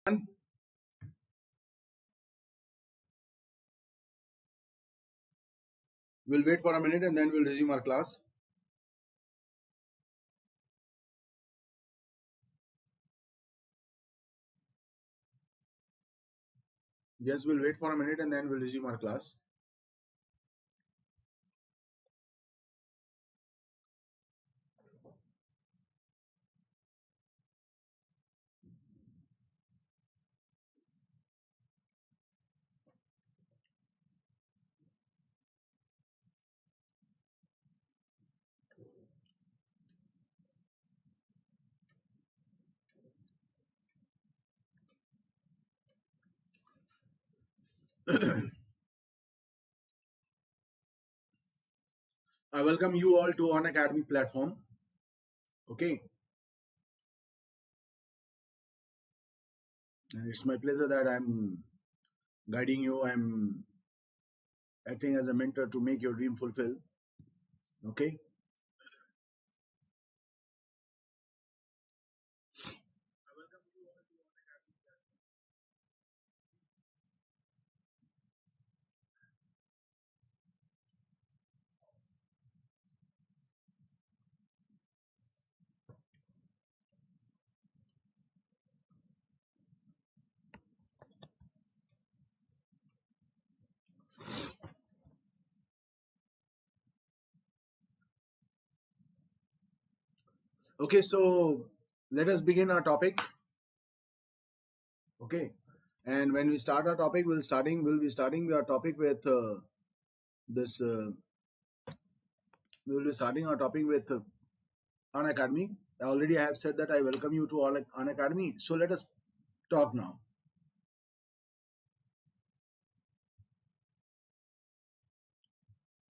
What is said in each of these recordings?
And we'll wait for a minute and then we'll resume our class. Yes, we'll wait for a minute and then we'll resume our class. I welcome you all to Unacademy platform. Okay. And it's my pleasure that I'm guiding you. I'm acting as a mentor to make your dream fulfill. Okay. Okay, so let us begin our topic. Okay. And when we start our topic, we'll be starting our topic with this we will be starting our topic with Unacademy. Already I have said that I welcome you to all Unacademy. So let us talk now.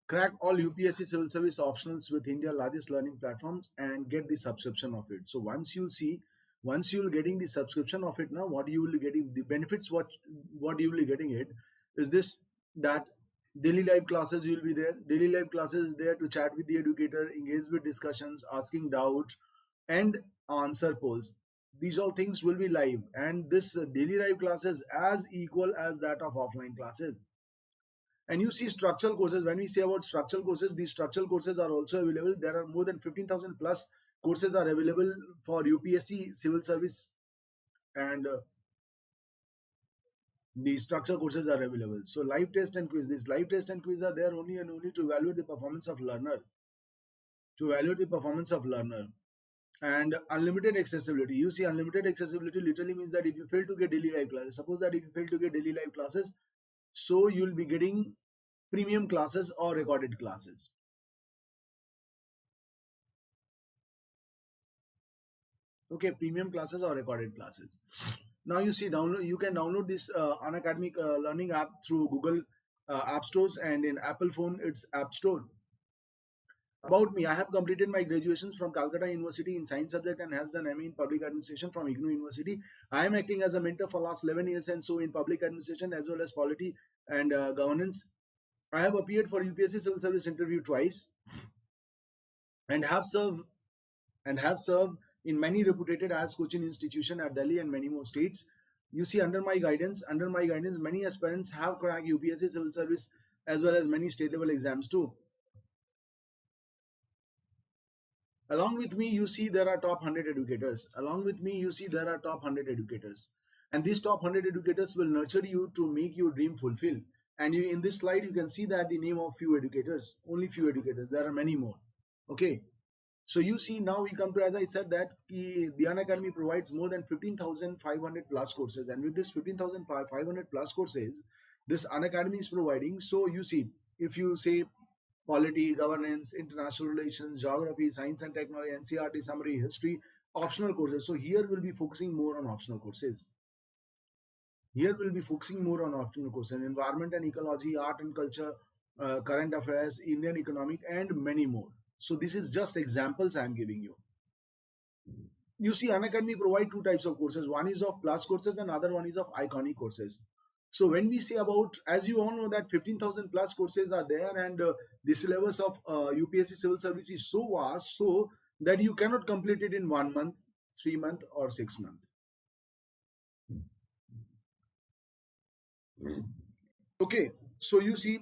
Crack all UPSC civil service optionals with India's largest learning platforms and get the subscription of it. So once you'll getting the subscription of it now, what you will be getting the benefits. What you will be getting it is this, that daily live classes you will be there. Daily live classes is there to chat with the educator, engage with discussions, asking doubts, and answer polls. These all things will be live, and this daily live classes as equal as that of offline classes. And you see structural courses. When we say about structural courses, these structural courses are also available. There are more than 15,000 plus courses are available for UPSC civil service, and the structural courses are available. So live test and quiz. These live test and quiz are there only and only to evaluate the performance of learner. To evaluate the performance of learner. And unlimited accessibility. You see, unlimited accessibility literally means that if you fail to get daily live classes, suppose that if you fail to get daily live classes, so you'll be getting premium classes or recorded classes. Okay, premium classes or recorded classes. Now you see, you can download this Unacademy learning app through Google app stores, and in Apple phone it's App Store. About me, I have completed my graduations from Calcutta University in science subject and has done MA in public administration from IGNOU University. I am acting as a mentor for last 11 years and so in public administration as well as polity and governance. I have appeared for UPSC civil service interview twice and have served in many reputed as coaching institution at Delhi and many more states. You see, under my guidance, many aspirants have cracked UPSC civil service as well as many state level exams too. Along with me, you see there are top 100 educators. Along with me, you see there are top 100 educators. And these top 100 educators will nurture you to make your dream fulfill. And in this slide, you can see that the name of few educators, only few educators. There are many more. Okay. So you see, now we come to, as I said, that the Unacademy provides more than 15,500 plus courses. And with this 15,500 plus courses, this Unacademy is providing. So you see, if you say polity, governance, international relations, geography, science and technology, NCRT, summary, history, optional courses. So here we'll be focusing more on optional courses. Here we'll be focusing more on optional courses, environment and ecology, art and culture, current affairs, Indian economic, and many more. So this is just examples I am giving you. You see, Unacademy provide two types of courses. One is of plus courses and other one is of iconic courses. So when we say about, as you all know, that 15,000 plus courses are there, and the syllabus of UPSC civil service is so vast, so that you cannot complete it in 1 month, 3 month, or 6 month. Okay, so you see,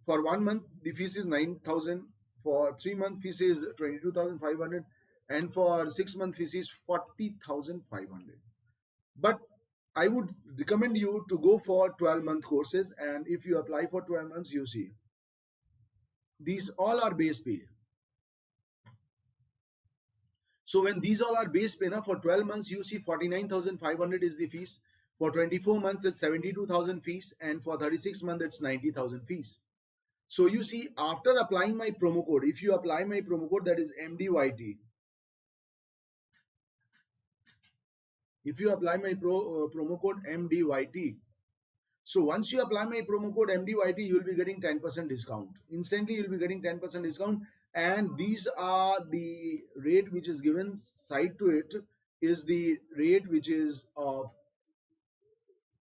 for 1 month the fees is 9,000, for 3 month fees is 22,500, and for 6 month fees is 40,500. But I would recommend you to go for 12-month courses, and if you apply for 12 months, you see these all are base pay. So when these all are base pay, na, for 12 months you see 49,500 is the fees. For 24 months it's 72,000 fees, and for 36 months it's 90,000 fees. So you see, after applying my promo code, if you apply my promo code, that is MDYT, if you apply my promo code MDYT, so once you apply my promo code MDYT, you will be getting 10% discount. Instantly, you will be getting 10% discount. And these are the rate which is given side to it, is the rate which is of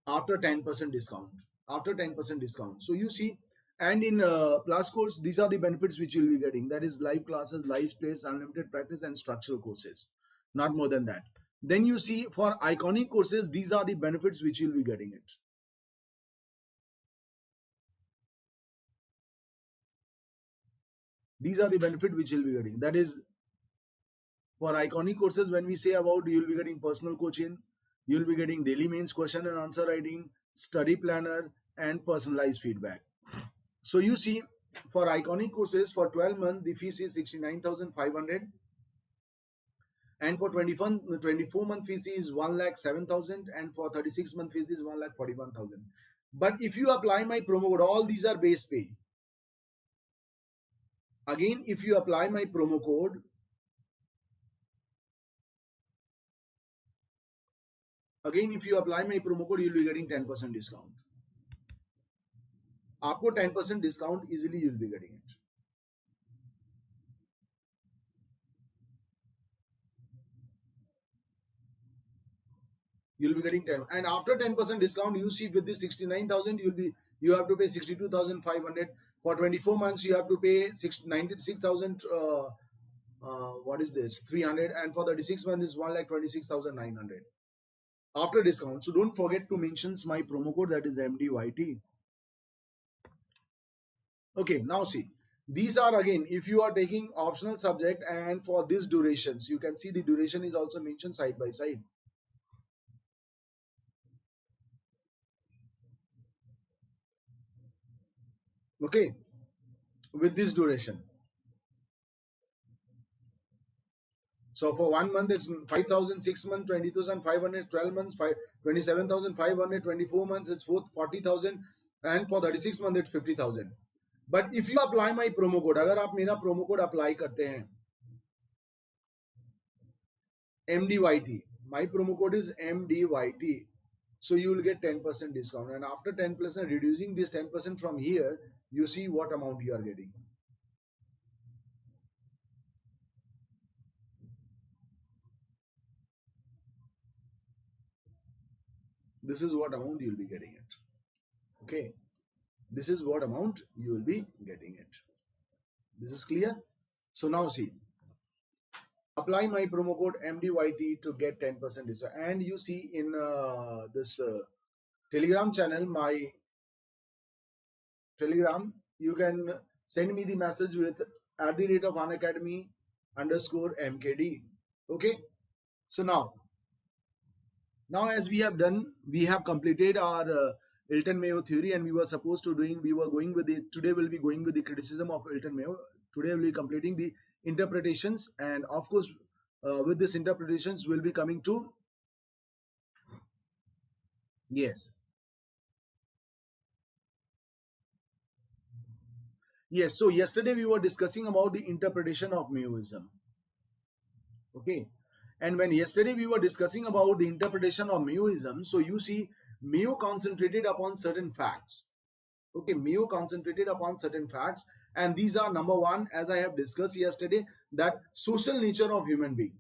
after 10% discount. After 10% discount. So you see, and in plus course, these are the benefits which you will be getting. That is live classes, live space, unlimited practice, and structural courses. Not more than that. Then you see, for iconic courses, these are the benefits which you will be getting it. These are the benefit which you'll be getting. That is, for iconic courses, when we say about, you'll be getting personal coaching, you'll be getting daily mains question and answer writing, study planner, and personalized feedback. So you see, for iconic courses, for 12 months the fees is 69,500, and for 24 month fees is 1,07,000, and for 36 month fees is 1,41,000. But if you apply my promo code, all these are base pay. Again, if you apply my promo code, again if you apply my promo code, you'll be getting 10% discount. आपको 10% discount easily you'll be getting it. You'll be getting 10, and after 10% discount, you see, with this 69,000, you have to pay 62,500. For 24 months you have to pay 96,000. What is this? 300, and for 36 months is 1,26,900 after discount. So don't forget to mention my promo code, that is MDYT. Okay, now see, these are again if you are taking optional subject, and for these durations, you can see the duration is also mentioned side by side. Okay, with this duration. So for 1 month it's 5,000, 6 months 20,500, 12 months 27,500, 24 months it's 40,000, and for 36 months it's 50,000. But if you apply my promo code, अगर आप मेरा promo code apply करते हैं MDYT, my promo code is MDYT, so you will get 10% discount, and after 10% reducing this 10% from here, you see what amount you are getting. This is what amount you will be getting it. Okay, this is what amount you will be getting it. This is clear. So now see, apply my promo code MDYT to get 10% discount. And you see in this Telegram channel, my Telegram, you can send me the message with @Unacademy underscore MKD. Okay. So now as we have done, we have completed our Elton Mayo theory, and we were going with it. Today we'll be going with the criticism of Elton Mayo. Today we'll be completing the interpretations, and of course, with this interpretations, we'll be coming to, yes, yes. So yesterday we were discussing about the interpretation of Mayoism. Okay, and when yesterday we were discussing about the interpretation of Mayoism, so you see, Mayo concentrated upon certain facts. Okay, Mayo concentrated upon certain facts, and these are: number one, as I have discussed yesterday, that social nature of human being.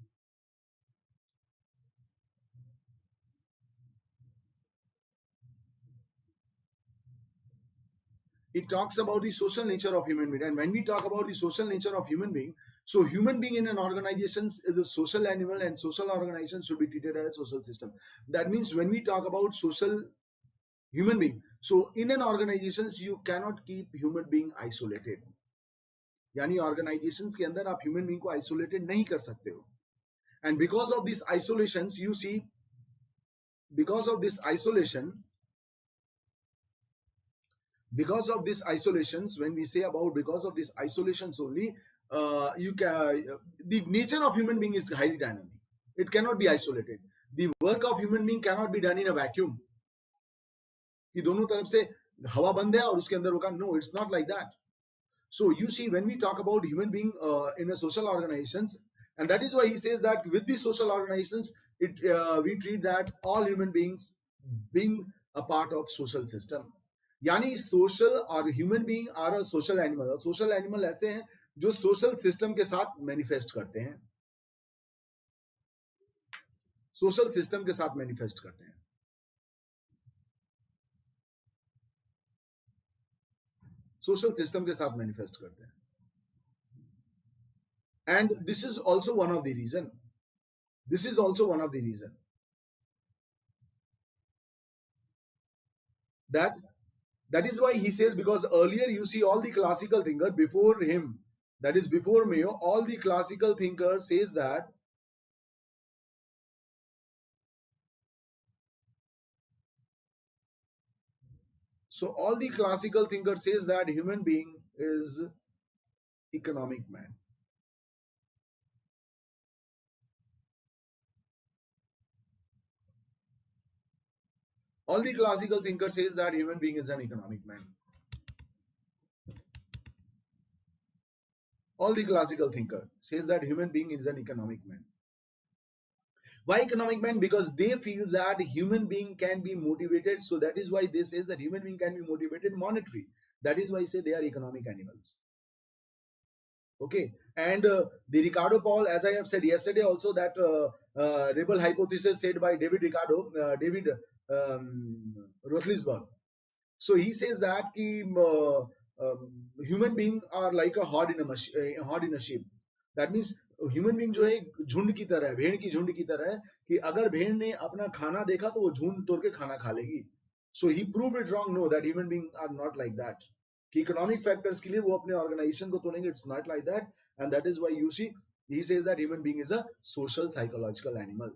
It talks about the social nature of human being, and when we talk about the social nature of human being, so human being in an organization is a social animal, and social organization should be treated as a social system. That means when we talk about social human being. So in an organizations you cannot keep human being isolated. यानी organisations के अंदर आप human being को isolated नहीं कर सकते हो. And because of this isolations, you see, because of this isolation, because of this isolations, when we say about because of this isolations only, you can, the nature of human being is highly dynamic. It cannot be isolated. The work of human being cannot be done in a vacuum. कि दोनों तरफ से हवा बंद है और उसके अंदर होगा. No, it's not like that. So you see, when we talk about human being in a social organizations, and that is why he says that with these social organizations, we treat that all human beings being a part of social system. यानी social और human being are a social animal. और social animal ऐसे हैं जो social system के साथ manifest करते हैं, सोशल सिस्टम के साथ मैनिफेस्ट करते हैं. सोशल सिस्टम के साथ मैनिफेस्ट करते हैं. And this is also one of the reason. This is also one of the reason that that is why he says, because earlier you see all the classical thinker before him, that is before Mayo, all the classical thinker says that so all the classical thinker says that human being is economic man. All the classical thinker says that human being is an economic man. All the classical thinker says that human being is an economic man. Why economic man? Because they feel that human being can be motivated. So that is why they say that human being can be motivated monetary. That is why I say they are economic animals. Okay, and the Ricardo Paul, as I have said yesterday also, that rebel hypothesis said by David Roethlisberger. So he says that human beings are like a herd in a sheep. That means human being जो है झुंड की तरह है, भेड़ की झुंड की तरह है, कि अगर भेड़ ने अपना खाना देखा तो वो झुंड तोड़ के खाना खा लेगी. So he prove it wrong. No, that human being are not like that, कि इकोनॉमिक फैक्टर्स के लिए वो अपने ऑर्गेनाइजेशन को तोड़ेंगे. It's not like that. And that is why you see he says that human being is a social psychological animal.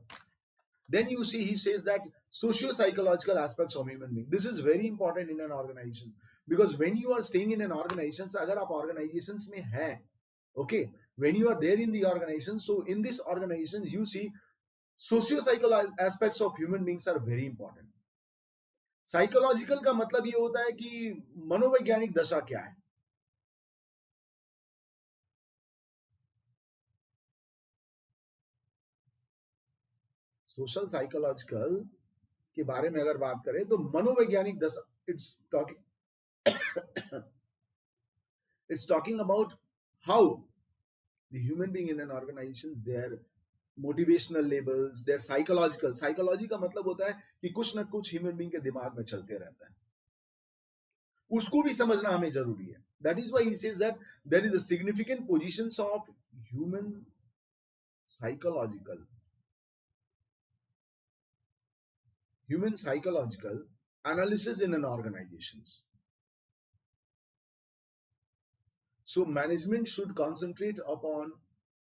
Then you see he says that socio-psychological aspects of human being. This is very important in an organization, because when you are staying in an organization, अगर आप organizations में हैं, okay, when you are there in the organization, so in this organizations you see socio-psychological aspects of human beings are very important. Psychological का मतलब ये होता है कि मनोवैज्ञानिक दशा क्या है. सोशल साइकोलॉजिकल के बारे में अगर बात करें तो मनोवैज्ञानिक दशा, it's talking about how the human being in an organization, their motivational labels, their psychological. Psychology का मतलब होता है कि कुछ ना कुछ human being के दिमाग में चलते रहता है, उसको भी समझना हमें जरूरी है. That is why he says that there is a significant positions of human psychological analysis in an organizations. So management should concentrate upon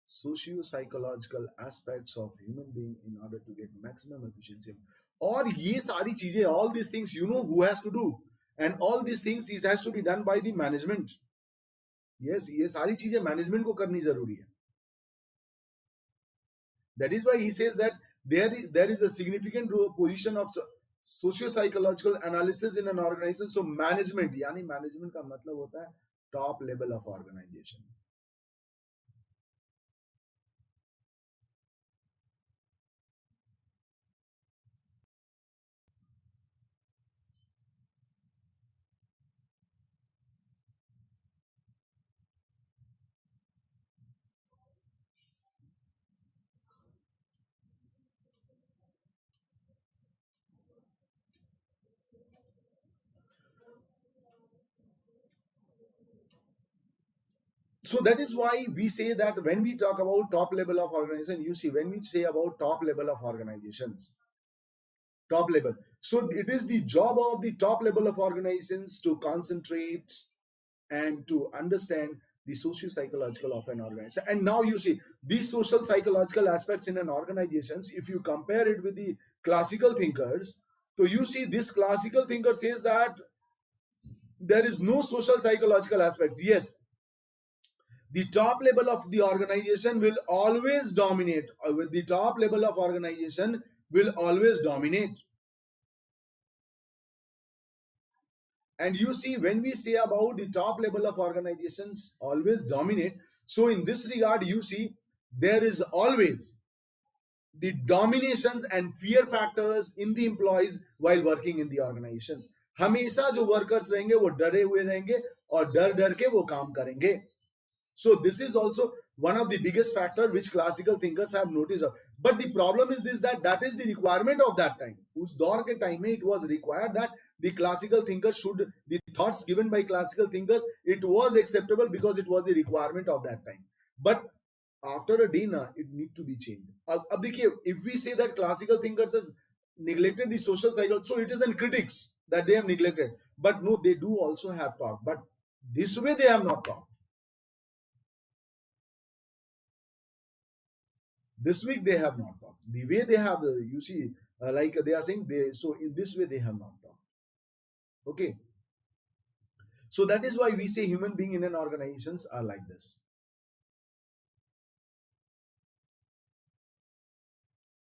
socio-psychological aspects of human being in order to get maximum efficiency. और ये सारी चीजें, all these things, you know who has to do, and all these things it has to be done by the management. Yes, ये सारी चीजें management को करनी जरूरी है. That is why he says that there is a significant position of socio-psychological analysis in an organization. So management, यानी management का मतलब होता है top level of organization. So that is why we say that when we talk about top level of organization, you see, when we say about top level of organizations, top level. So it is the job of the top level of organizations to concentrate and to understand the socio-psychological of an organization. And now you see these social psychological aspects in an organizations, if you compare it with the classical thinkers, so you see this classical thinker says that there is no social psychological aspects. Yes, the top level of the organization will always dominate, with the top level of organization will always dominate. And you see, when we say about the top level of organizations always dominate, so in this regard, you see, there is always the dominations and fear factors in the employees while working in the organizations. हमेशा जो workers रहेंगे वो डरे हुए रहेंगे और डर डर के वो काम करेंगे. So this is also one of the biggest factor which classical thinkers have noticed. But the problem is this, that that is the requirement of that time. उस दौर के time में it was required that the classical thinkers should, the thoughts given by classical thinkers, it was acceptable because it was the requirement of that time. But after a day now, it need to be changed. अब देखिए, if we say that classical thinkers has neglected the social cycle, so it is in critics that they have neglected. But no, they do also have talked. But this way they have not talked. This week they have not talked. The way they have, you see, like they are saying, they, so in this way they have not talked. Okay. So that is why we say human being in an organizations are like this.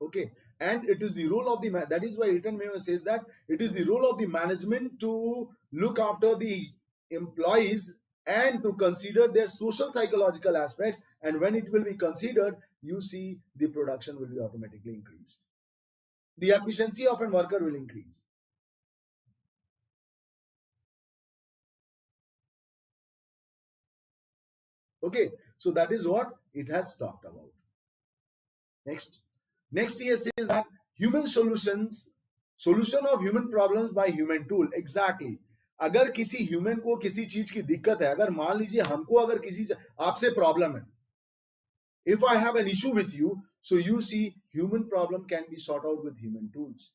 Okay. And it is the role of the man. That is why Written Mayor says that it is the role of the management to look after the employees and to consider their social psychological aspects. And when it will be considered, you see the production will be automatically increased. The efficiency of a worker will increase. Okay, so that is what it has talked about. Next year says that human solutions, solution of human problems by human tool. Exactly. अगर किसी human को किसी चीज की दिक्कत है, अगर मान लीजिए हमको अगर किसी से आपसे प्रॉब्लम है, if I have an issue with you, so you see human problem can be sorted out with human tools.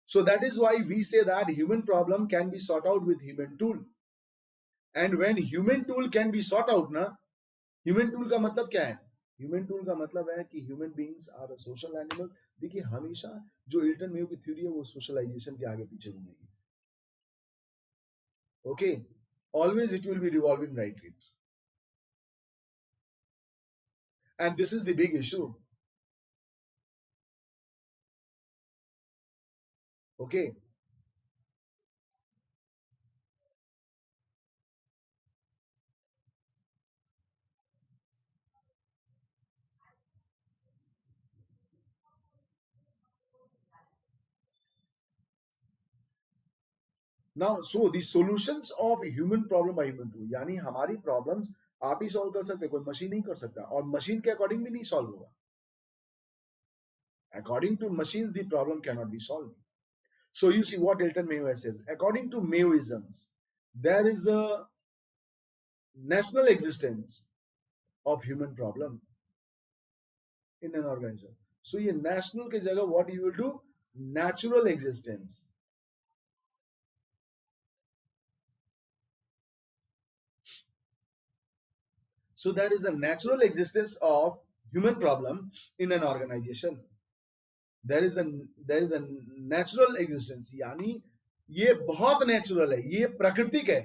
So that is why we say that human problem can be sorted out with human tool. And when human tool can be sorted out ना, human tool का मतलब क्या है? Human tool का मतलब है कि human beings are a social animal. देखिए हमेशा जो इल्टन मेयो की थ्योरी है वो सोशलाइजेशन के आगे पीछे घूमेगी. Okay, always it will be revolving right it. And this is the big issue. Okay, now so the solutions of human problem by human tool, यानी हमारी प्रॉब्लम्स आप ही सॉल्व कर सकते, कोई मशीन नहीं कर सकता, और मशीन के अकॉर्डिंग भी नहीं सॉल्व होगा. According to machines the problem can not be solve. So you see what Elton Mayo says. According to Mayoisms, there is a national existence of human problem in an organism. So ये national के जगह what you will do? Natural existence. So there is a natural existence of human problem in an organization. There is a natural existence. यानी ये बहुत natural है, ये प्राकृतिक है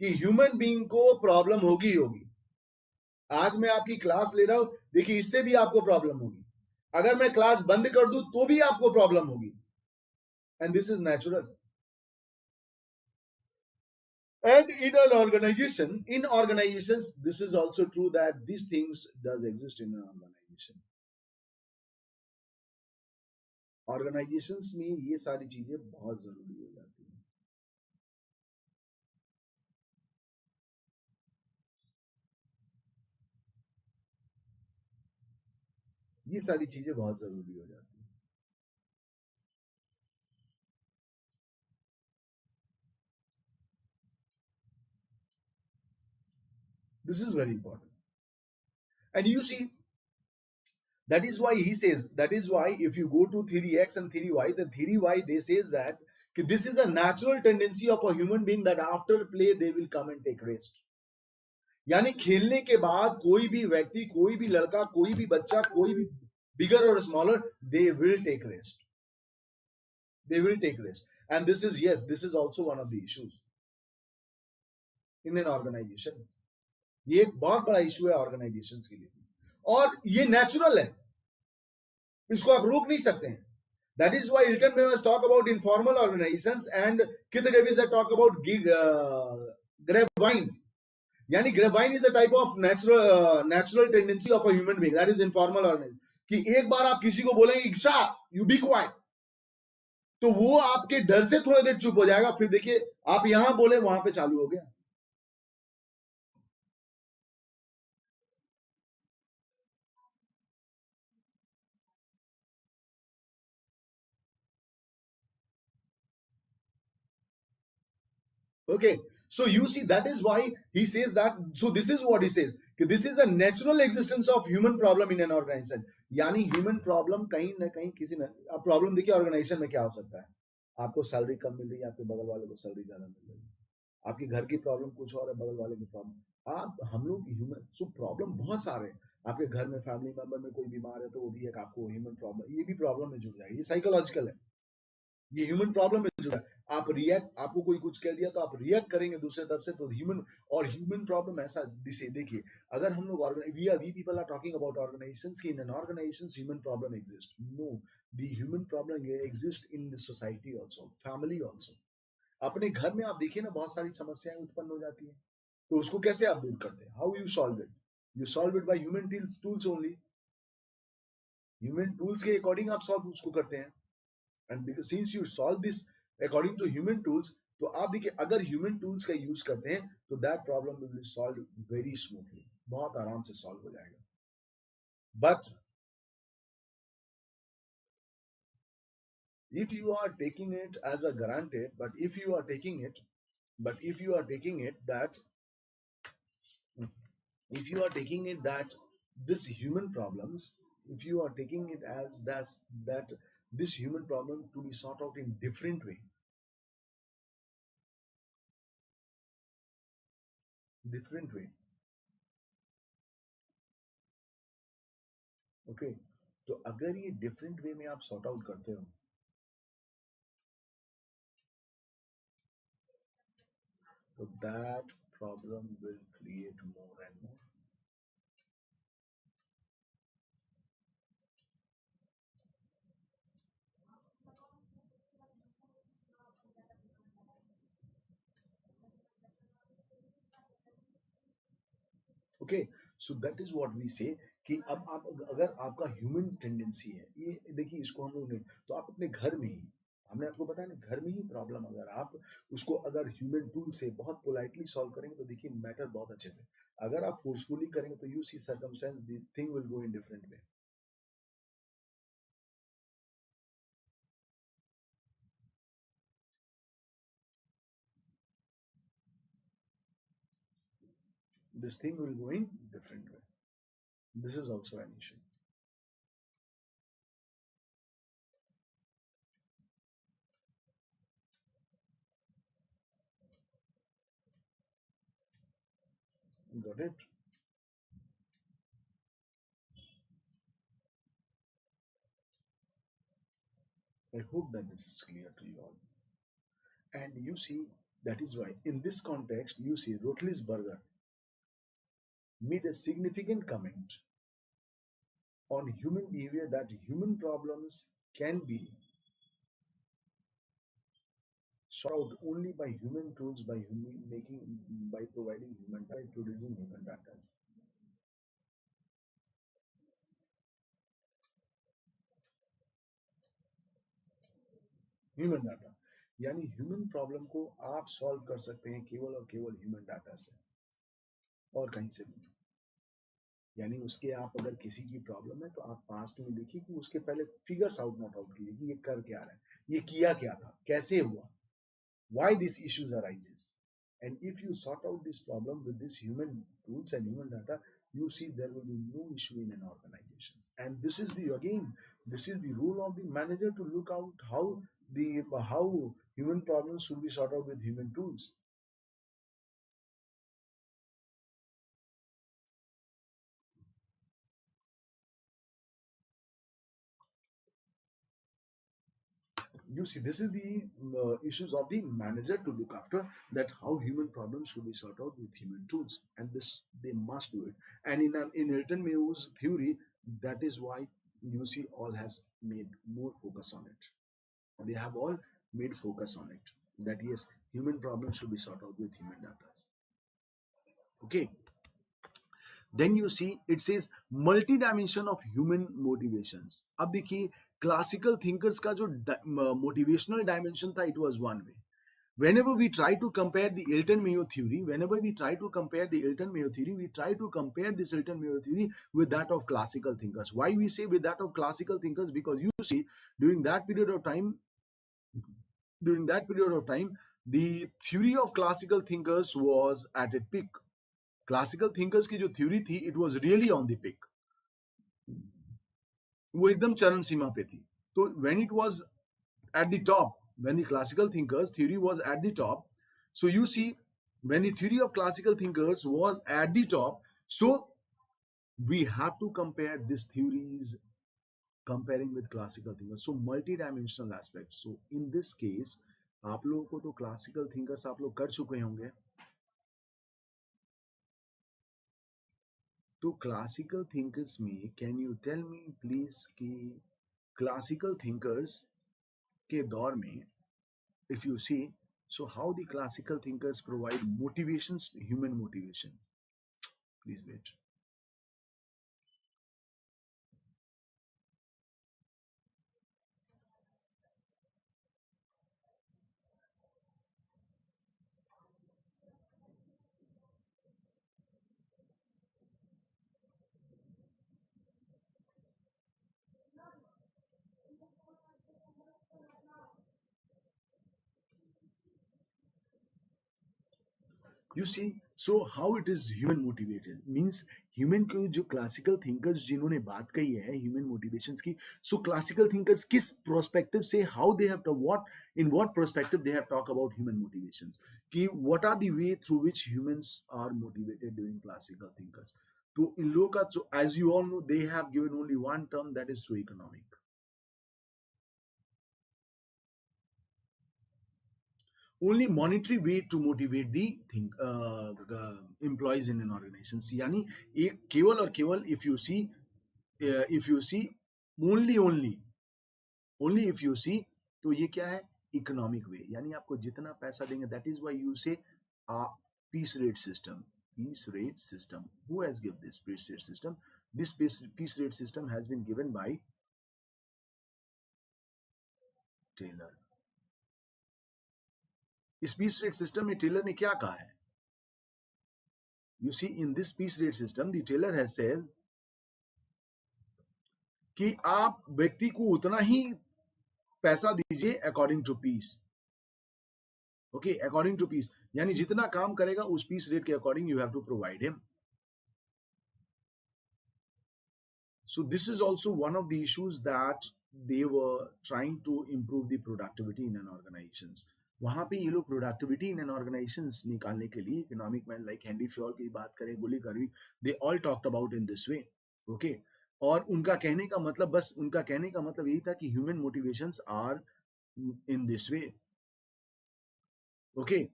कि ह्यूमन बीइंग को प्रॉब्लम होगी होगी. आज मैं आपकी क्लास ले रहा हूं, देखिए इससे भी आपको प्रॉब्लम होगी. अगर मैं क्लास बंद कर दूं तो भी आपको प्रॉब्लम होगी. And this is natural. And in an organization, in organizations, this is also true that these things does exist in an organization. Organizations में ये सारी चीजें बहुत जरूरी हो जाती हैं. ये सारी चीजें बहुत जरूरी हो जाती हैं. This is very important. And you see That is why he says, that is why if you go to theory X and theory Y, the theory Y, they says that this is a natural tendency of a human being that after play they will come and take rest. यानी खेलने के बाद कोई भी व्यक्ति, कोई भी लड़का, कोई भी बच्चा, कोई भी bigger or smaller, they will take rest. They will take rest. And this is, yes, this is also one of the issues in an organization. ये एक बहुत बड़ा इशू है ऑर्गेनाइजेशंस के लिए, और ये नेचुरल है, इसको आप रोक नहीं सकते हैं. That is why Hilton Mewes talk about informal organizations and Keith Davis talk about grapevine. यानी grapevine is a type of natural tendency of a human being, that is informal organization. कि एक बार आप किसी को बोलेंगे इक्शा you be quiet, तो वो आपके डर से थोड़ी देर चुप हो जाएगा, फिर देखिए आप यहां बोले वहां पे चालू हो गया. Okay, so you see, that is why he says that. So this is what he says, this is the natural existence of human problem in an organization. यानी human problem कहीं ना कहीं किसी ना, अब प्रॉब्लम देखिए ऑर्गेनाइजेशन में क्या हो सकता है. आपको सैलरी कम मिल रही है, आपके बगल वाले को सैलरी ज्यादा मिल रही है, आपकी घर की प्रॉब्लम कुछ और है, बगल वाले की प्रॉब्लम. आप हम लोग ह्यूमन, सो प्रॉब्लम बहुत सारे हैं. आपके घर में फैमिली मेंबर में कोई बीमार है तो वो भी एक आपको ह्यूमन प्रॉब्लम, ये भी प्रॉब्लम में जुड़ जाएगी. ये साइकोलॉजिकल है, ये ह्यूमन प्रॉब्लम में जुड़ा है. आप रिएक्ट, आपको कोई कुछ कह दिया तो आप रिएक्ट करेंगे दूसरे तरफ से, तो ह्यूमन, और ह्यूमन प्रॉब्लम ऐसा दिसे. देखिए अगर हम लोग we people are talking about organisations की in an organisations human problem exist. No, the human problem exist in the society also, family also. अपने घर में आप देखिए ना, बहुत सारी समस्याएं उत्पन्न हो जाती है, तो उसको कैसे आप दूर करते हैं? How you solve it? You solve it by human tools only. Human tools के अकॉर्डिंग आप सॉल्व उसको करते हैं. And because since you solve this according to human tools, तो आप देखिए अगर ह्यूमन टूल्स का यूज करते हैं तो that problem will be solve very smoothly, बहुत आराम से सॉल्व हो जाएगा. But if you are taking it as a granted, but if you are taking it, that if you are taking it that this human problems, if you are taking it as that this human problem to be sought out in different way. Okay, तो अगर ये different way में आप sort out करते हो, तो that problem will create more and more. Okay, so that is what we say, कि अब आप अगर आपका ह्यूमन टेंडेंसी है, ये देखिए इसको हम लोग ने, तो आप अपने घर में ही, हमने आपको बताया ना, घर में ही प्रॉब्लम अगर आप उसको अगर ह्यूमन टूल से बहुत पोलाइटली सॉल्व करेंगे तो देखिए मैटर बहुत अच्छे से. अगर आप फोर्सफुली करेंगे तो you see circumstance, the thing will go in different way. This thing will go in different way. This is also an issue. Got it? I hope that this is clear to you all. And you see, that is why in this context, you see Rotlisberger made a significant comment on human behavior, that human problems can be solved only by human tools, by by providing human data, by producing human data. Human data, यानी human problem को आप solve कर सकते हैं केवल और केवल human data से, और कहीं से भी. यानी उसके आप अगर किसी की प्रॉब्लम है तो आप पास्ट में देखिए कि उसके पहले फिगर्स आउट नॉट आउट कीजिए कि ये कर क्या रहा है, ये किया क्या था, कैसे हुआ, why this issues arises. And if you sort out this problem with this human tools and human data, you see there will be no issue in an organization. And this is the again, this is the role of the manager to look out how human problems should be sorted out with human tools. You see, this is the issues of the manager to look after, that how human problems should be sorted out with human tools, and this they must do it. And in Hilton Mayow's theory, that is why you see all has made more focus on it. They have all made focus on it, that yes, human problems should be sorted out with human data. Okay, then you see it says multi dimension of human motivations. अब देखिए, classical thinkers का जो motivational dimension था, it was one way. Whenever we try to compare the Elton Mayo theory, whenever we try to compare the Elton Mayo theory, we try to compare this Elton Mayo theory with that of classical thinkers. Why we say with that of classical thinkers? Because you see, during that period of time, during that period of time, the theory of classical thinkers was at its peak. Classical thinkers की जो theory थी, it was really on the peak. वो एकदम चरण सीमा पे थी. तो when it was at the top, when the classical thinkers theory was at the top, so you see, when the theory of classical thinkers was at the top, so we have to compare these theories, comparing with classical thinkers, so multi-dimensional aspects. So in this case, आप लोगों को तो classical thinkers आप लोग कर चुके होंगे. तो क्लासिकल थिंकर्स में can you tell me please कि क्लासिकल थिंकर्स के दौर में, if you see, so how the classical thinkers provide motivations, human motivation. Please wait. You see, so how it is human motivated means, human को जो classical thinkers जिन्होंने बात कही है ह्यूमन मोटिवेशंस की, सो क्लासिकल थिंकर्स किस prospective से, how they have what, in what prospective they have talk about human motivations, कि what are the way through which humans are motivated during classical thinkers. तो इन लोगों का, जो as you all know, they have given only one term, that is through economic. only monetary way to motivate the employees in an organization. यानी एक केवल और केवल, if you see, only only if you see, तो ये क्या है, economic वे, यानी आपको जितना पैसा देंगे, that is why you say piece rate system. Peace rate system. Who has given this peace rate system? This peace rate system has been given by Taylor. इस पीस रेट सिस्टम में Taylor ने क्या कहा है? You see, in this peace rate system, the Taylor has said कि आप व्यक्ति को उतना ही पैसा दीजिए according to piece. Okay, according to piece, यानी जितना काम करेगा उस पीस रेट के according you have to provide him. So this is also one of the issues that they were trying to improve the productivity in an organizations. वहां पे ये लोग प्रोडक्टिविटी इन एन ऑर्गेनाइजेशंस निकालने के लिए, economic man like Henri Fayol की बात करें, गुली करवी, they all talked about in this way. Okay, और उनका कहने का मतलब, बस उनका कहने का मतलब यही था कि human motivations are in this way. Okay,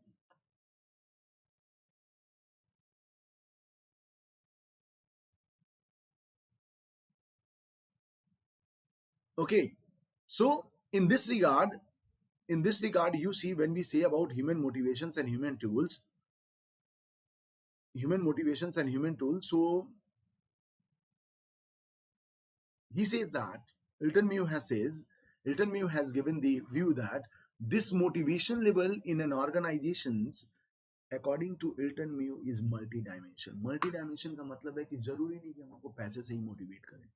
okay, so in this regard, you see, when we say about human motivations and human tools, so he says that Hilton Mayo has given the view that this motivation level in an organizations, according to Hilton Mayo, is multi-dimension. Multi-dimension का मतलब है कि जरूरी नहीं कि हम आपको पैसे से ही मोटिवेट करें.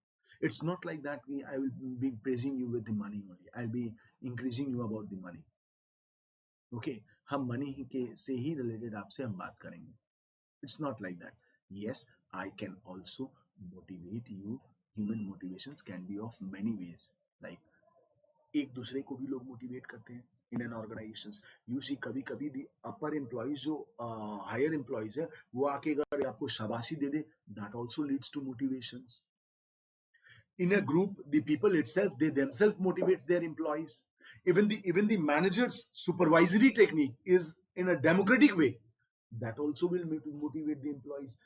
It's not like that I will be praising you with the money only. I'll be increasing you about the money. Okay, हम मनी के से ही रिलेटेड आपसे हम बात करेंगे. It's not like that. Yes, I can also motivate you. Human motivations can be of many ways. Like एक दूसरे को भी लोग मोटिवेट करते हैं in an organisations. You see कभी कभी दी अपर एम्प्लॉयज जो हायर एम्प्लॉयज है वो आके अगर आपको शाबाशी दे दे, that also leads to motivations. In a group, the people itself, they themselves motivates their employees. Even the manager's supervisory technique is in a democratic way, that also will motivate the employees.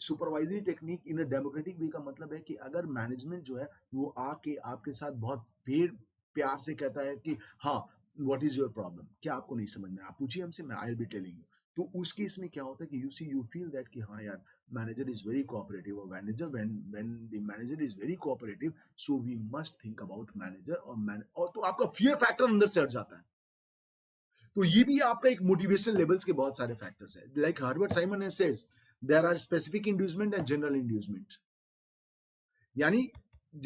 Supervisory technique in a democratic वे का मतलब है कि अगर management जो है वो आके आपके साथ बहुत प्यार से कहता है कि हाँ, व्हाट इज योर प्रॉब्लम, क्या आपको नहीं समझ में, आप पूछिए हमसे, मैं I will be telling you. तो उस केस में क्या होता है कि यू फील दैट कि हाँ यार, manager is very cooperative, or manager, when the manager is very cooperative, so we must think about manager or man, और तो आपका fear factor अंदर से हट जाता है. तो ये भी आपका एक मोटिवेशन लेवल्स के बहुत सारे फैक्टर्स है. Like Herbert Simon has said, there are specific inducement and general inducement. यानी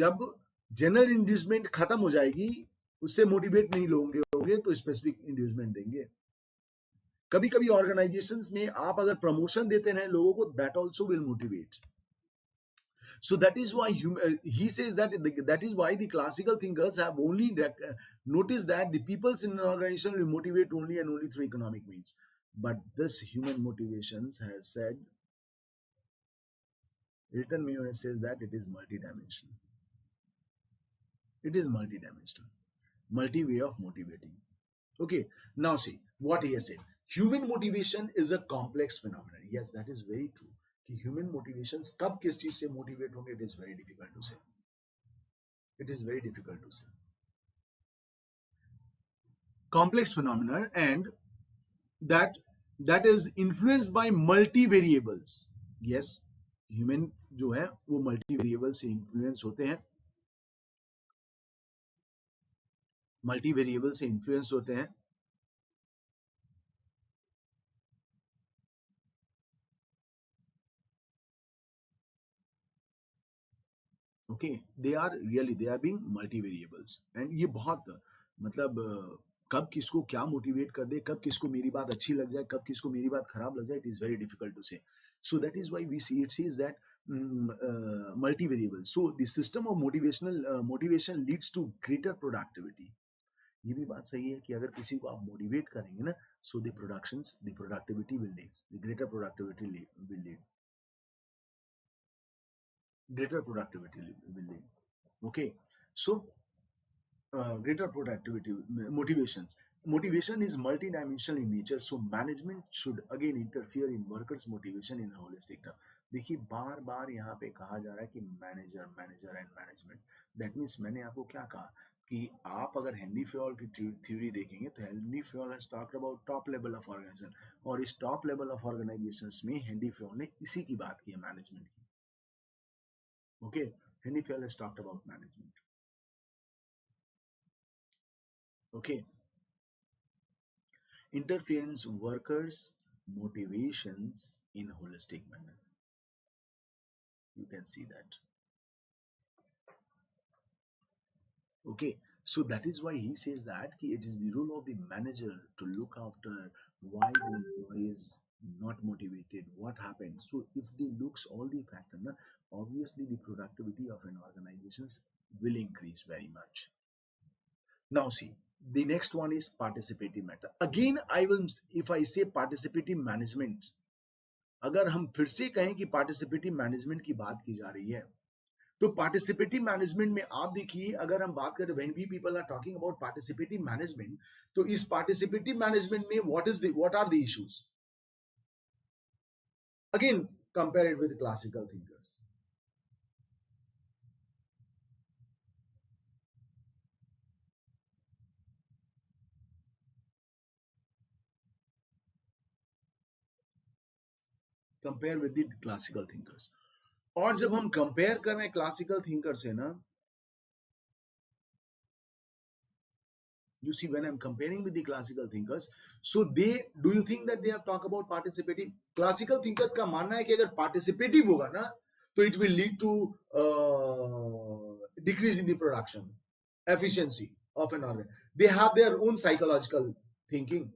जब जनरल इंड्यूसमेंट खत्म हो जाएगी, उससे मोटिवेट नहीं लोगे तो स्पेसिफिक इंड्यूसमेंट देंगे. कभी कभी ऑर्गेनाइजेशंस में आप अगर प्रमोशन देते रहे लोगों को, that also will motivate. So that is why he says that that is why the classical thinkers have only noticed that the peoples in an organization will motivate only and only through economic means. But this human motivations has said, written Mayo says that it is multidimensional. It is multidimensional, multi-way of motivating. Okay, now see what he has said. Human motivation is a complex phenomenon. Yes, that is very true. कि human motivations कब किस चीज से motivate होंगे, it is very difficult to say. It is very difficult to say. Complex phenomena and that is influenced by multi variables. Yes, human जो है वो multi variable से इन्फ्लुएंस होते हैं, मल्टी वेरिएबल से इन्फ्लुएंस होते हैं. Okay, they are being multi variables. And ये बहुत मतलब कब किसको क्या मोटिवेट कर दे, कब किसको मेरी बात अच्छी लग जाए, कब किसको मेरी बात खराब लग जाए, it is very difficult to say. So that is why we see it sees that multi variable. So the system of motivation leads to greater productivity. ये भी बात सही है कि अगर किसी को आप मोटिवेट करेंगे ना, so the productivity will lead, the greater productivity will lead, greater productivity will lead. Okay, so greater productivity motivation is multidimensional in nature, so management should again interfere in workers motivation in a holistic term. देखिए बार बार यहाँ पे कहा जा रहा है कि manager and management. That means मैंने आपको क्या कहा कि आप अगर हेनरी फ्योल की थ्योरी देखेंगे तो Henri Fayol has talked about top level of organisation, और इस टॉप लेवल ऑफ ऑर्गेनाइजेशंस में हेनरी फ्योल ने इसी की बात की है, मैनेजमेंट की. Okay, Henry Fell has talked about management. Okay, interference workers motivations in holistic manner. You can see that. Okay, so that is why he says that it is the role of the manager to look after why the employee is not motivated, what happened. So if they looks all the factors, obviously the productivity of an organization will increase very much. Now see, the next one is participative matter. Again, if I say participative management, अगर हम फिर से कहें कि participative management की बात की जा रही है, तो पार्टिसिपेटिव मैनेजमेंट में आप देखिए, अगर हम बात करें when we people are talking about participative management, तो इस पार्टिसिपेटिव मैनेजमेंट में what are the issues. Again compare it with classical thinkers. Compare with the classical thinkers. और जब हम कंपेयर कर रहे हैं क्लासिकल थिंकर से ना, you see, when I'm comparing with the classical thinkers, so do you think that they have talked about participative? Classical thinkers का मानना है कि अगर participative होगा ना, तो it will lead to decrease in the production efficiency of an organ. They have their own psychological thinking.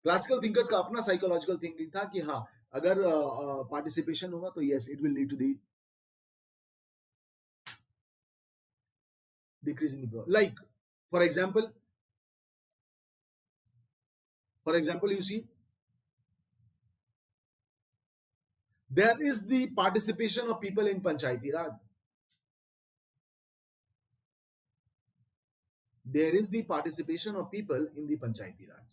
Classical thinkers का अपना साइकोलॉजिकल थिंकिंग था कि हाँ, अगर पार्टिसिपेशन होगा तो yes it will lead to the decrease in the like for example you see there is the participation of people in panchayati raj. There is the participation of people in the panchayati raj.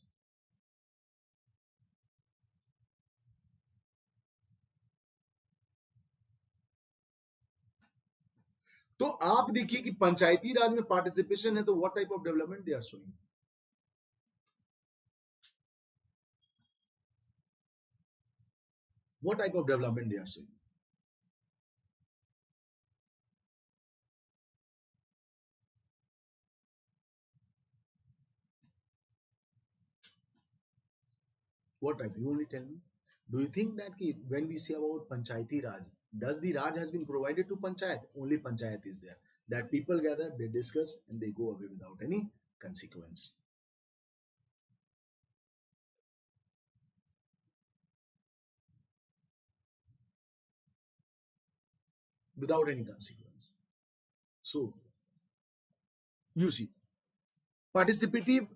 तो आप देखिए कि पंचायती राज में participation है तो what type of development they are showing, what type of development they are showing. What type? You only tell me. Do you think that when we say about Panchayati Raj, does the Raj has been provided to Panchayat? Only Panchayat is there. That people gather, they discuss, and they go away without any consequence. Without any consequence. So, you see, participative,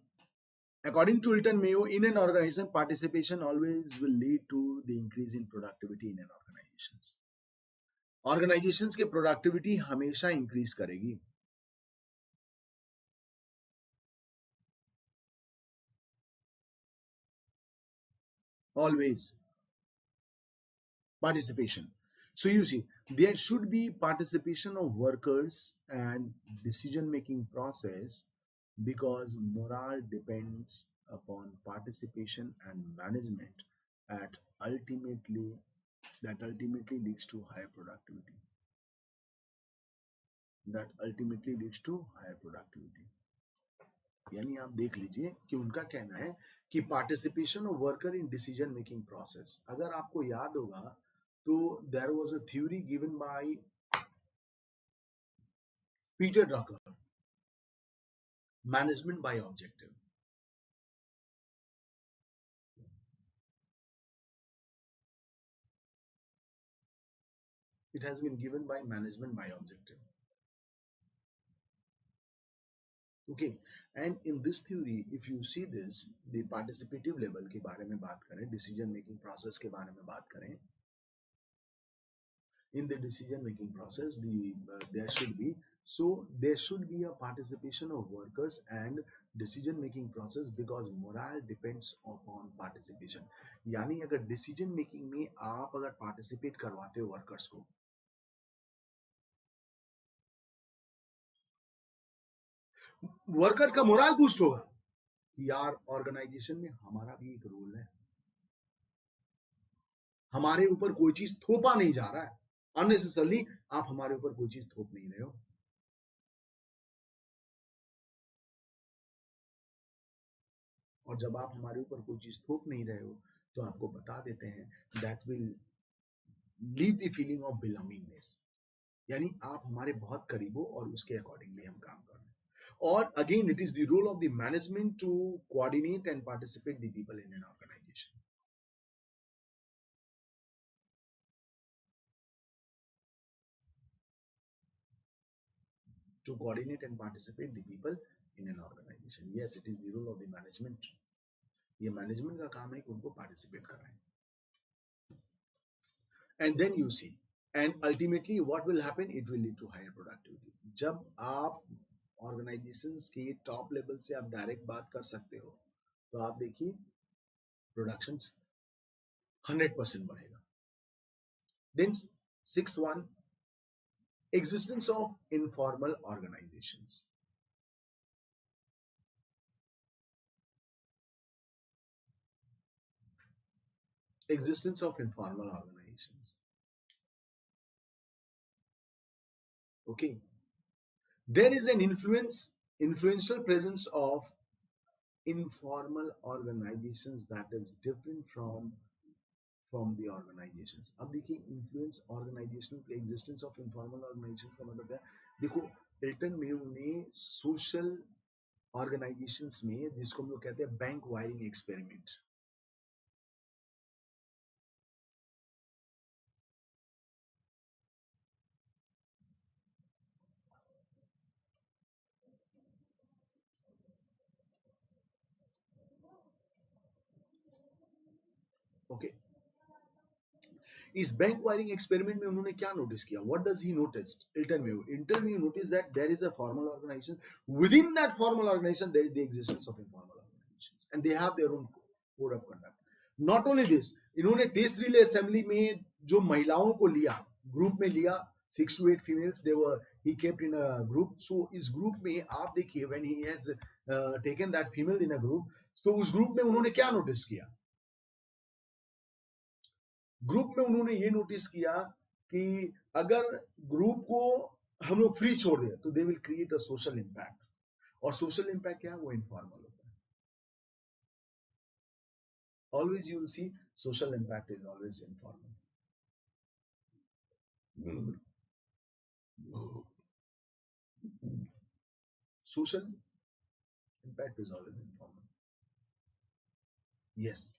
according to Hilton Mayo, in an organization, participation always will lead to the increase in productivity in an organization. Organizations के productivity हमेशा increase करेगी. Always. Participation. So you see, there should be participation of workers and decision making process because morale depends upon participation and management at ultimately that ultimately leads to higher productivity. That ultimately leads to higher productivity. यानी आप देख लीजिए कि उनका कहना है कि participation of worker in decision making process, अगर आपको याद होगा तो there was a theory given by Peter Drucker, management by objective. It has been given by management by objective. Okay, and in this theory if you see this, the participative level के बारे में बात करें, decision making process के बारे में बात करें, in the decision making process there should be, so there should be a participation of workers and decision making process because morale depends upon participation. यानी अगर decision making में आप अगर participate करवाते हो workers को, वर्कर्स का मोरल बूस्ट होगा, यार ऑर्गेनाइजेशन में हमारा भी एक रोल है, हमारे ऊपर कोई चीज थोपा नहीं जा रहा है अननेसेसरली, आप हमारे ऊपर कोई चीज थोप नहीं रहे हो. और जब आप हमारे ऊपर कोई चीज थोप नहीं रहे हो तो आपको बता देते हैं that will leave the feeling of belongingness, यानी आप हमारे बहुत करीब हो और उसके अकॉर्डिंगली हम काम कर रहे हैं. और again it is the role of the management to coordinate and participate the people in an organisation. To coordinate and participate the people in an organization. Yes, it is the role of the management. ये management का काम है कि उनको participate कराएं. And then you see and ultimately what will happen, it will lead to higher productivity. जब आप organisations के टॉप लेवल से आप डायरेक्ट बात कर सकते हो तो आप देखिए प्रोडक्शन 100% बढ़ेगा. Then sixth one, existence of informal organizations. Existence of informal organizations. Okay, there is an influential presence of informal organizations that is different from the organizations. अब देखिए influence organization, existence of informal organizations का मतलब क्या है. देखो Elton Mayo ने social organisations में जिसको हम लोग कहते हैं बैंक वायरिंग एक्सपेरिमेंट, ओके, इस बैंक वायरिंग एक्सपेरिमेंट में उन्होंने क्या नोटिस किया? What does he noticed? Interview notice that there is a formal organisation, within that formal organisation there is the existence of informal organisations and they have their own code of conduct. Not only this, इन्होंने test relay assembly में जो महिलाओं को लिया, group में लिया, 6 to 8 females they were, he kept in a group. So इस group में आप देखिए when he has taken that female in a group, तो उस ग्रुप में उन्होंने क्या नोटिस किया? ग्रुप में उन्होंने ये नोटिस किया कि अगर ग्रुप को हम लोग फ्री छोड़ दें तो they will create a social impact, और सोशल इम्पैक्ट क्या है? वो इनफॉर्मल होता है। Always you will see social impact is always informal. Social impact is always informal. Yes.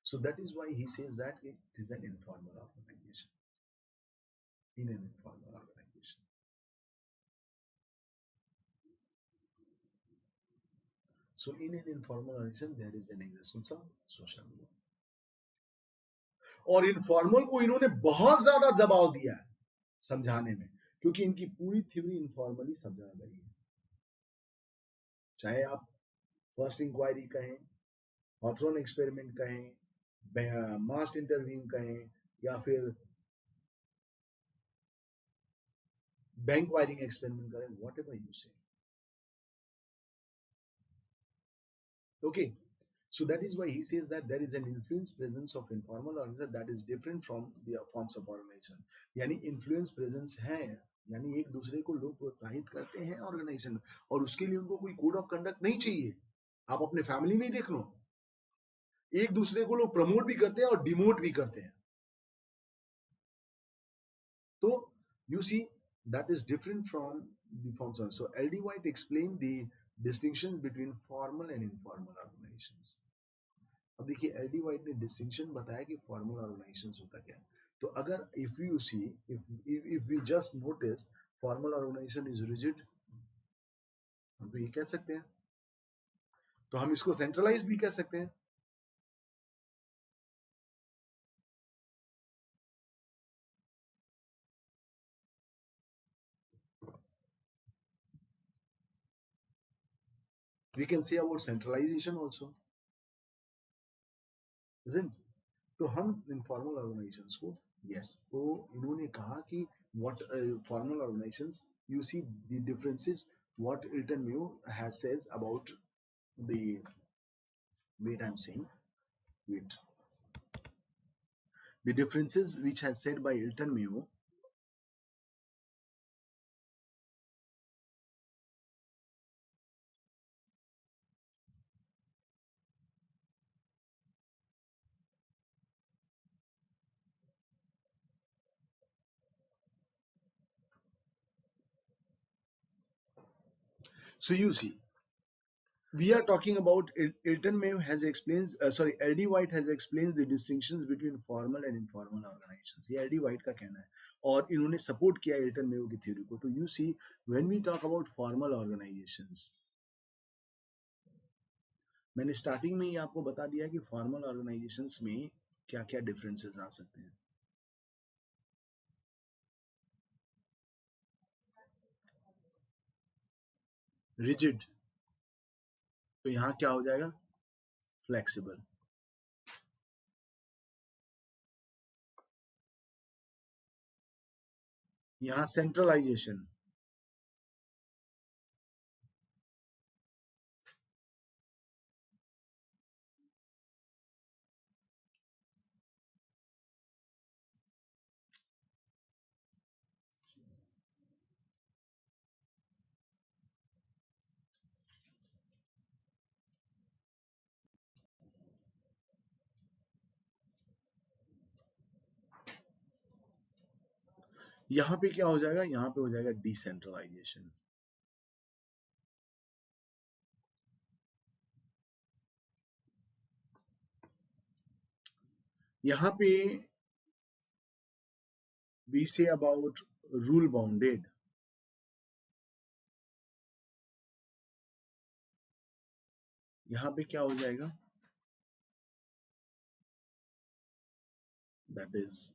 So that is why he says that it is an informal organization. In an informal organization. So in an informal organization there is an existence of social group. और informal को इन्होंने बहुत ज्यादा दबाव दिया है समझाने में, क्योंकि इनकी पूरी थ्योरी इनफॉर्मली समझा गई है। चाहे आप फर्स्ट इंक्वायरी कहें, हॉथरॉन एक्सपेरिमेंट कहें, मास्ट इंटरव्यू कहें, या फिर बैंक वायरिंग एक्सपेरिमेंट करें, वॉट एवर यू से। Okay, so that is why he says that there is an influence presence of informal organization that is different from the forms of organization. यानी influence presence है, यानी एक दूसरे को लोग प्रोत्साहित करते हैं ऑर्गेनाइजेशन, और उसके लिए उनको कोई कोड ऑफ कंडक्ट नहीं चाहिए। आप अपने फैमिली में ही देख लो, एक दूसरे को लोग प्रमोट भी करते हैं और डिमोट भी करते हैं। तो you see that is different from the forms. So LD White explained the distinction between formal and informal organizations. अब देखिए एलडी वाइट ने डिस्टिंक्शन बताया कि फॉर्मल ऑर्गेनाइजेशंस होता क्या है। तो अगर if you see, if we just notice formal organisation is rigid, हम तो ये कह सकते हैं, तो हम इसको सेंट्रलाइज भी कह सकते हैं। We can say about centralisation also, isn't? तो हम इनफॉर्मल ऑर्गेनाइजेशंस को, यस, तो इन्होंने कहा कि what formal organisations, you see the differences what written म्यू has says about the, wait I am saying, wait, the differences which has said by Hilton Mayo. So you see, we are talking about Hilton Mayo has explains, sorry, LD White has explained the distinctions between formal and informal organizations. ये LD White का कहना है, और इन्होंने support किया Hilton Mayo की theory को। तो you see, when we talk about formal organizations, मैंने स्टार्टिंग में ही आपको बता दिया कि फॉर्मल ऑर्गेनाइजेशंस में क्या क्या डिफरेंसेस आ सकते हैं। रिजिड, तो यहाँ क्या हो जाएगा? फ्लेक्सिबल। यहाँ सेंट्रलाइजेशन, यहाँ पे क्या हो जाएगा? यहाँ पे हो जाएगा डिसेंट्रलाइजेशन। यहाँ पे we say about rule bounded, यहाँ पे क्या हो जाएगा? that is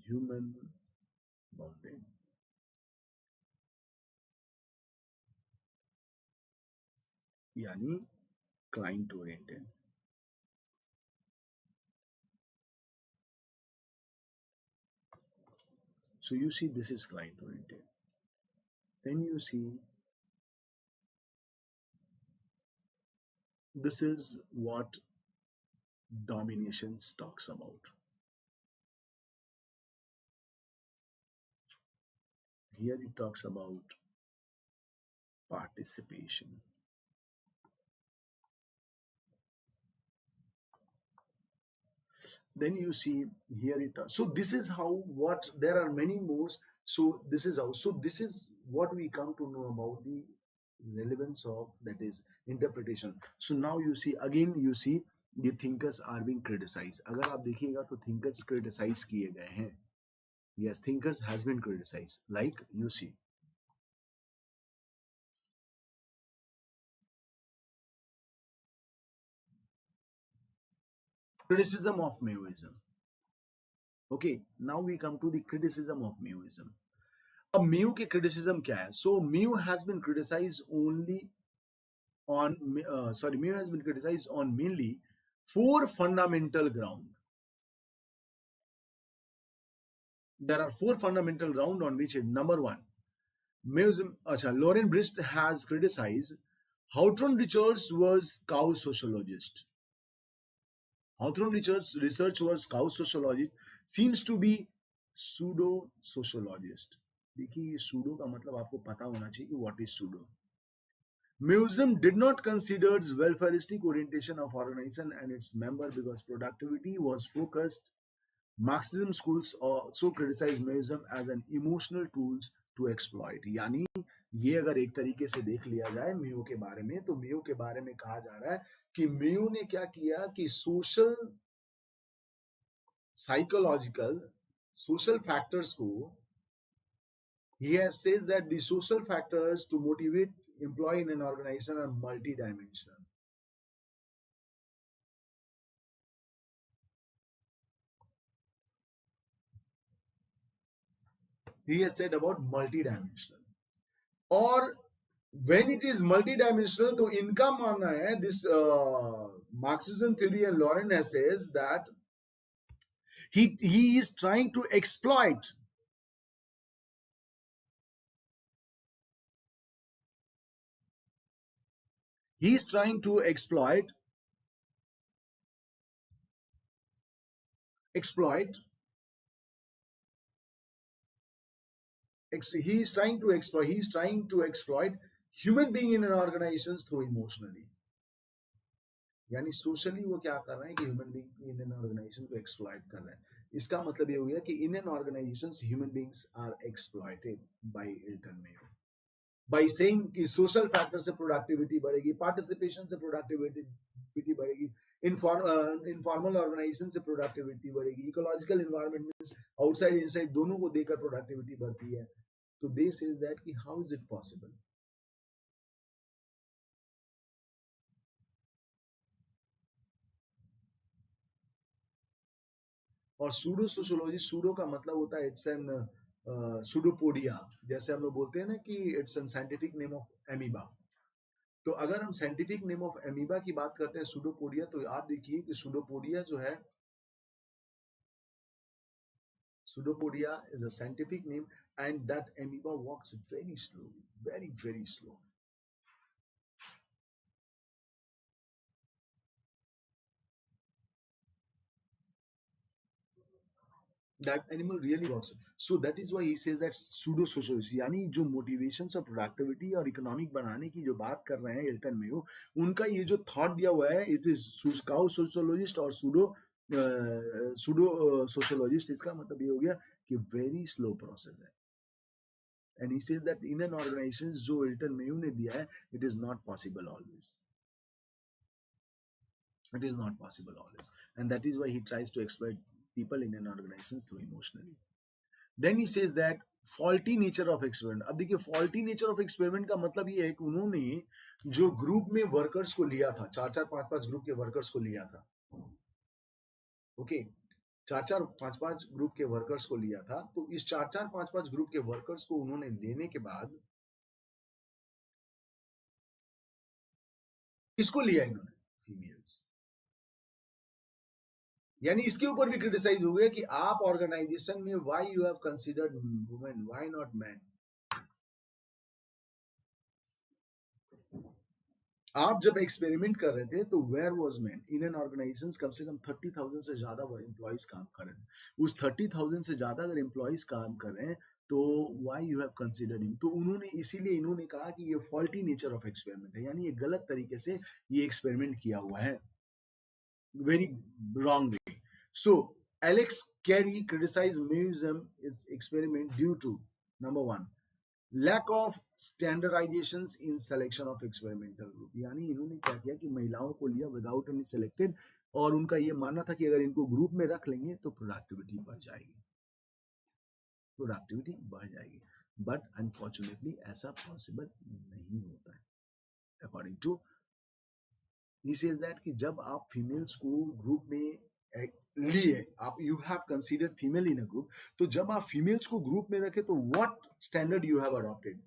human bonding, यानी client oriented. So you see this is client oriented. Then you see this is what dominations talks about. Here it talks about participation. Then you see here it, so this is how, what there are many more. So this is how, so this is what we come to know about the relevance of, that is interpretation. So now you see again, you see the thinkers are being criticized. अगर आप देखिएगा तो thinkers criticize किए गए हैं. Yes, thinkers has been criticized, like you see criticism of Mayoism. Okay, now we come to the criticism of Mayoism. अब Mayo के criticism क्या है? So Mayo has been criticized only on Mayo has been criticized on mainly four fundamental ground. There are four fundamental ground on which, number one, Mayoism. Acha, Lauren Brist has criticized Hawthorne Richards was cow sociologist. Hawthorne Richards research was cow sociologist seems to be pseudo sociologist. देखिए ये pseudo का मतलब आपको पता होना चाहिए कि what is pseudo. Museum did not consider welfareistic orientation of organization and its member because productivity was focused. Marxism schools also criticize Museum as an emotional tools to exploit. यानी ये अगर एक तरीके से देख लिया जाए मेयो के बारे में, तो मेयो के बारे में कहा जा रहा है कि मेयो ने क्या किया कि सोशल साइकोलॉजिकल सोशल फैक्टर्स को, he has says that the social factors to motivate employee in an organization are multidimensional. He has said about multidimensional. और when it is multidimensional, तो इनका मानना है, this Marxism theory and Lauren has says that he is trying to exploit. He is trying to exploit. He is trying to exploit. He is trying to exploit human being in an organization through emotionally. यानी socially वो क्या कर रहे हैं कि human being in an organisation को exploit कर रहे हैं. इसका मतलब ये हो गया कि in an organisations human beings are exploited by Elton Mayo. By saying कि सोशल फैक्टर से प्रोडक्टिविटी बढ़ेगी, पार्टिसिपेशन से प्रोडक्टिविटी बढ़ेगी, इनफॉर्मल ऑर्गेनाइजेशन से प्रोडक्टिविटी बढ़ेगी, ecological environment means outside inside दोनों को देकर प्रोडक्टिविटी बढ़ती है. तो दे सेज दैट कि हाउ इज इट पॉसिबल. और सूडो सोशियोलॉजी, सूडो का मतलब होता है इट्स एन सूडोपोडिया. जैसे हम लोग बोलते हैं ना कि it's an scientific name of amoeba. तो अगर हम साइंटिफिक नेम ऑफ एमीबा की बात करते हैं सूडोपोडिया, तो आप देखिए कि सूडोपोडिया जो है, pseudopodia is a scientific name and that amoeba walks very slowly, very very slow. that animal really works. So that is why he says that pseudo socialist, यानी जो मोटिवेशंस और प्रोडक्टिविटी और इकोनॉमिक बनाने की जो बात कर रहे हैं एल्टन मेयो, उनका ये जो थॉट दिया हुआ है, इट इज काउ सोशियोलॉजिस्ट और सूडो सोशियोलॉजिस्ट. इसका मतलब ये हो गया कि वेरी स्लो प्रोसेस है. And he says that in an organisation जो एल्टन मेयो ने दिया है, it is not possible always. It is not possible always, and that is why he tries to exploit people in an organization through emotionally. Then he says that faulty nature of experiment. अब देखिए faulty nature of experiment का मतलब ये है कि उन्होंने जो group में वर्कर्स को लिया था, चार चार पांच पांच ग्रुप के वर्कर्स को लिया था, ओके, चार चार पांच पांच ग्रुप के वर्कर्स को लिया था। तो इस चार चार पांच पांच ग्रुप के वर्कर्स को उन्होंने लेने के बाद किसको लिया इन्होंने? फीमेल्स। यानी इसके ऊपर भी क्रिटिसाइज हो गया कि आप ऑर्गेनाइजेशन में why you have considered women, why not man. आप जब एक्सपेरिमेंट कर रहे थे तो where was man in an organisation? कम से कम 30,000 से ज्यादा एम्प्लॉयज काम कर रहे हैं। उस 30,000 से ज्यादा अगर एम्प्लॉयज काम कर रहे हैं तो why you have considered him? तो उन्होंने इसीलिए इन्होंने कहा कि ये फॉल्टी नेचर ऑफ एक्सपेरिमेंट है, यानी ये गलत तरीके से ये एक्सपेरिमेंट किया हुआ है, very wrongly. So, Alex Carey criticized Mayoism's experiment due to number one, lack of standardizations in selection of experimental group। यानी इन्होंने क्या किया कि महिलाओं को लिया विदाउट एनी सेलेक्टेड, और उनका ये मानना था कि अगर इनको ग्रुप में रख लेंगे तो प्रोडक्टिविटी बढ़ जाएगी, प्रोडक्टिविटी बढ़ जाएगी। बट अनफॉर्चुनेटली ऐसा पॉसिबल नहीं होता है। According to he says that कि जब आप फीमेल्स को ग्रुप में लिए, आप you have considered female in a group, तो जब आप फीमेल्स को ग्रुप में रखे तो what standard you have adopted?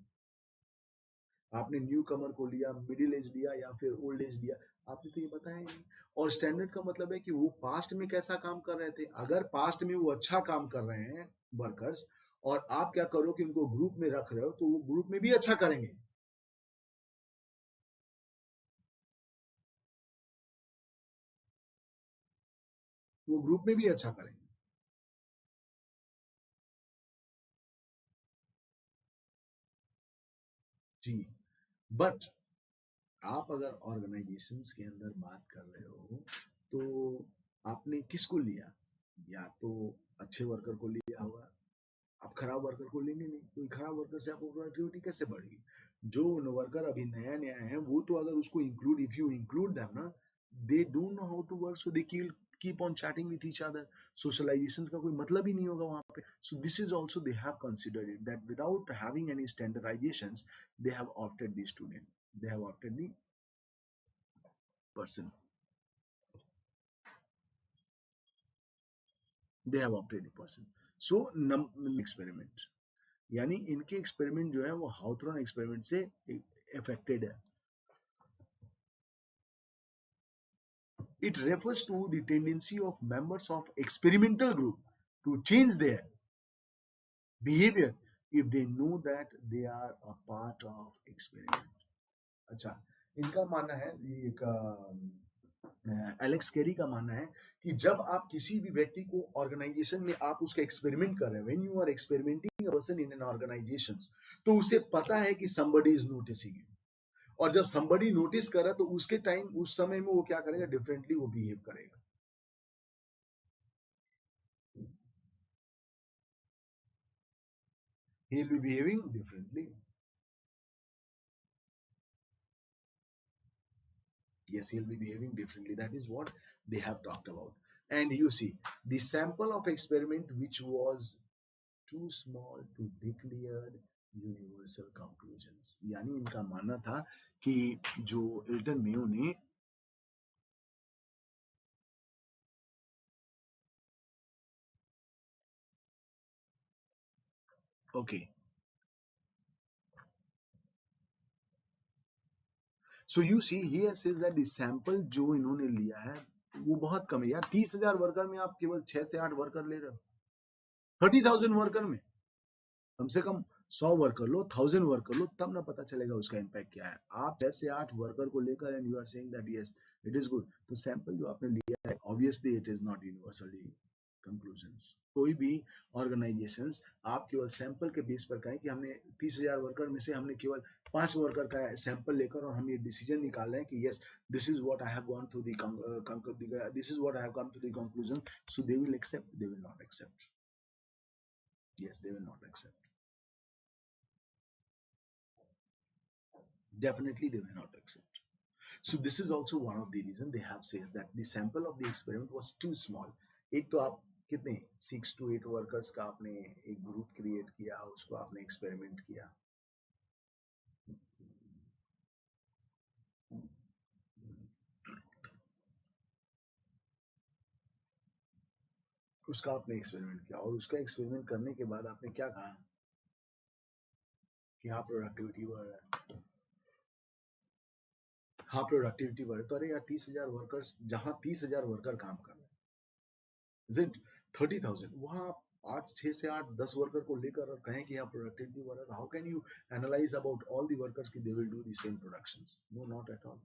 आपने न्यू कमर को लिया, मिडिल एज लिया या फिर ओल्ड एज लिया? आपने तो ये बताया ही नहीं। और स्टैंडर्ड का मतलब है कि वो पास्ट में कैसा काम कर रहे थे। अगर पास्ट में वो अच्छा काम कर रहे हैं वर्कर्स, और आप क्या करो कि उनको ग्रुप में रख रहे हो, तो वो ग्रुप में भी अच्छा करेंगे, वो ग्रुप में भी अच्छा करेंगे। जी। बट आप अगर ऑर्गेनाइजेशंस के अंदर बात कर रहे हो तो आपने किसको लिया? या तो अच्छे वर्कर को लिया होगा, आप खराब वर्कर को लेंगे नहीं, तो खराब वर्कर से आपको प्रोडक्टिविटी कैसे बढ़ेगी? जो वर्कर अभी नया नया है वो तो अगर उसको include, if you include them ना, they don't know how to work, so they keep on chatting with each other. Socialisation का कोई मतलब ही नहीं होगा वहां पे। So this is also they have considered it that without having any standardisations they have opted the student, they have opted the person, they have opted the person। so experiment, यानी इनके एक्सपेरिमेंट जो है वो हाउथरन experiment से affected है। It refers to the tendency of members of experimental group to change their behavior if they know that they are a part of experiment। अच्छा, इनका मानना है, ये एक एलेक्स केरी का मानना है कि जब आप किसी भी व्यक्ति को ऑर्गेनाइजेशन में आप उसका एक्सपेरिमेंट कर रहे हैं, when you are experimenting a person in an organisation, तो उसे पता है कि somebody इज नोटिसिंग हिम, और जब somebody नोटिस कर रहा है तो उसके टाइम, उस समय में वो क्या करेगा, डिफरेंटली वो बिहेव करेगा। He will be behaving differently। Yes, he'll be behaving differently, that is what they have talked about। And you see, the sample of experiment which was too small to declare universal conclusions, यानी इनका मानना था कि जो Elton Mayo ने, okay, so you see here says that the sample जो इन्होंने लिया है वो बहुत कम है यार। 30,000 वर्कर में आप केवल 6 से 8 वर्कर ले रहे हो, 30,000 वर्कर में कम से कम 100 वर्कर लो, 1000 वर्कर लो, तब ना पता चलेगा उसका इम्पैक्ट क्या है। आप 6 से 8 वर्कर को लेकर and you are saying that yes it is good, तो सैंपल जो आपने लिया है obviously it is not universally conclusions. कोई भी ऑर्गेनाइजेशंस आप केवल सैंपल के बेस पर कहें कि हमने 30,000 वर्कर में से हमने केवल 5 वर्कर का सैंपल लेकर और हम ये डिसीजन निकाल रहे हैं कि yes this is what I have gone through the this is what I have come to the conclusion, so they will accept, they will not accept. Yes, they will not accept, definitely they will not accept। so this is also one of the reason they have says that the sample of the experiment was too small। एक तो आप कितने 6 to 8 workers का आपने एक group create किया, उसको आपने एक्सपेरिमेंट किया। उसका आपने एक्सपेरिमेंट किया और उसका एक्सपेरिमेंट करने के बाद आपने क्या कहा कि हाँ प्रोडक्टिविटी बढ़ रहा है, हाँ प्रोडक्टिविटी बढ़े। तो अरे यार 30,000 वर्कर्स, जहाँ 30,000 वर्कर काम कर रहे हैं, इज इट 30,000, वहाँ आप 8 6 से 8 10 वर्कर को लेकर और कहें कि यहाँ प्रोडक्टिविटी बढ़ रहा है, how can you analyse about all the workers कि they will do the same productions? No, not at all.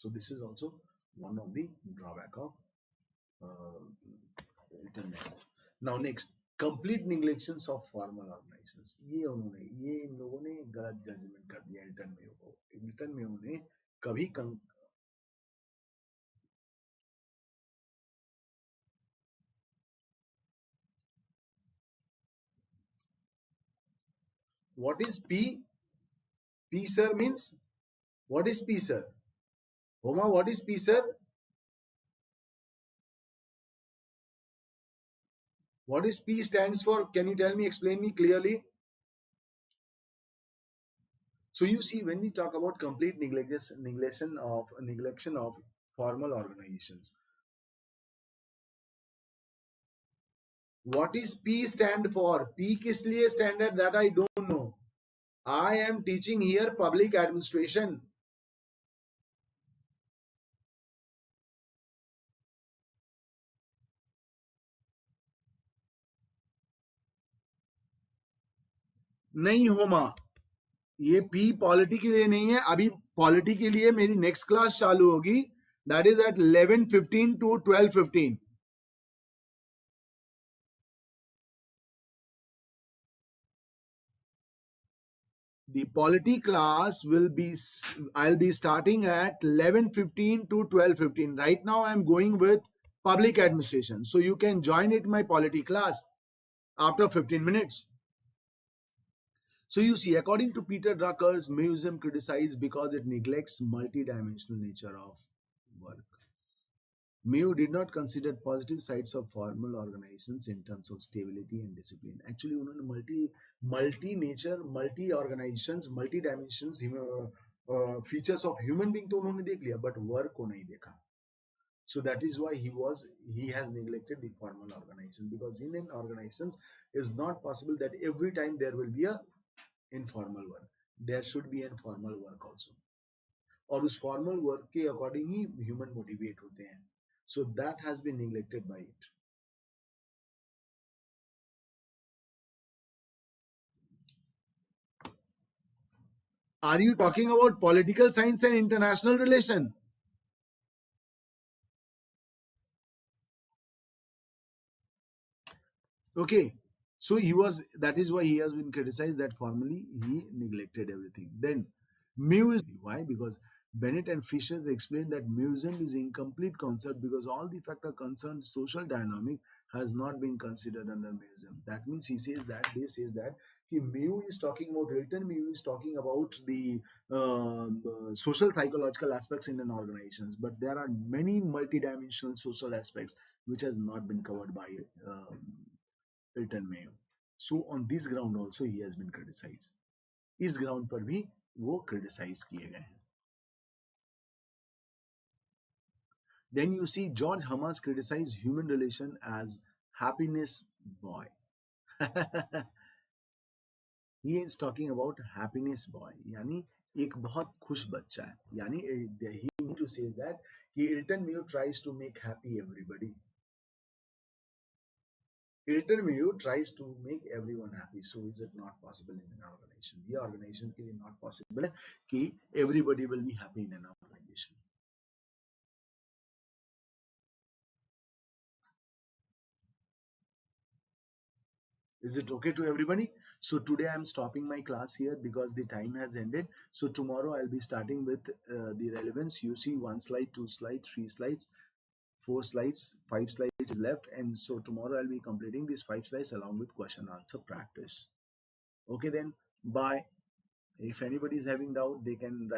So this is also one of the drawback of internet. Now next, complete neglections of formal organizations. ये इन लोगों ने गलत judgement कर दिया intern में को। Intern में उन्हें कभी what is P sir means, what is P sir? Homa, what is P sir? What is P stands for? Can you tell me, explain me clearly? So you see, when we talk about complete neglection of formal organizations, what is P stand for? P किस लिए stand है, that I don't know. I am teaching here public administration. नहीं होमा, ये P polity के लिए नहीं है। अभी पॉलिटी के लिए मेरी नेक्स्ट क्लास चालू होगी, that is eight 11:15 to 12:15. The polity class will be, I'll be starting at 11:15 to 12:15. Right now I'm going with public administration, so you can join it my polity class after 15 minutes. So you see, according to Peter Drucker's, Mayoism criticized because it neglects multidimensional nature of work. Mayo did not consider positive sides of formal organizations in terms of stability and discipline. Actually, उन्होंने multi nature, multi organizations, multi dimensions features of human being तो उन्होंने देख लिया, but work को नहीं देखा. So that is why he has neglected the formal organization, because in an organizations is not possible that every time there will be a informal work. There should be informal work also. और उस formal work के according ही human motivate होते हैं. So that has been neglected by it. Are you talking about political science and international relation? Okay. So that is why he has been criticized, that formally he neglected everything. Then mu is why? Because Bennett and Fisher explained that muism is incomplete concept because all the factor concerned social dynamic has not been considered under muism. That means they says that mu is talking about written, mu is talking about the social psychological aspects in an organization, but there are many multidimensional social aspects which has not been covered by Hilton Mayo. So on this ground also he has been criticized. इस ground पर भी वो criticise किए गए हैं. Then you see George Hamas criticized human relation as happiness boy. He is talking about happiness boy, यानी एक बहुत खुश बच्चा है. यानी he need to say that Hilton Mayo tries to make happy everybody. Hilton Mayo tries to make everyone happy. So is it not possible in an organization? The organization के लिए not possible है कि everybody will be happy in an organization. Is it okay to everybody? So today I'm stopping my class here because the time has ended. So tomorrow I'll be starting with the relevance. You see 1 slide, 2 slides, 3 slides, 4 slides, 5 slides is left. And so tomorrow I'll be completing these 5 slides along with question answer practice. Okay then, bye. If anybody is having doubt, they can write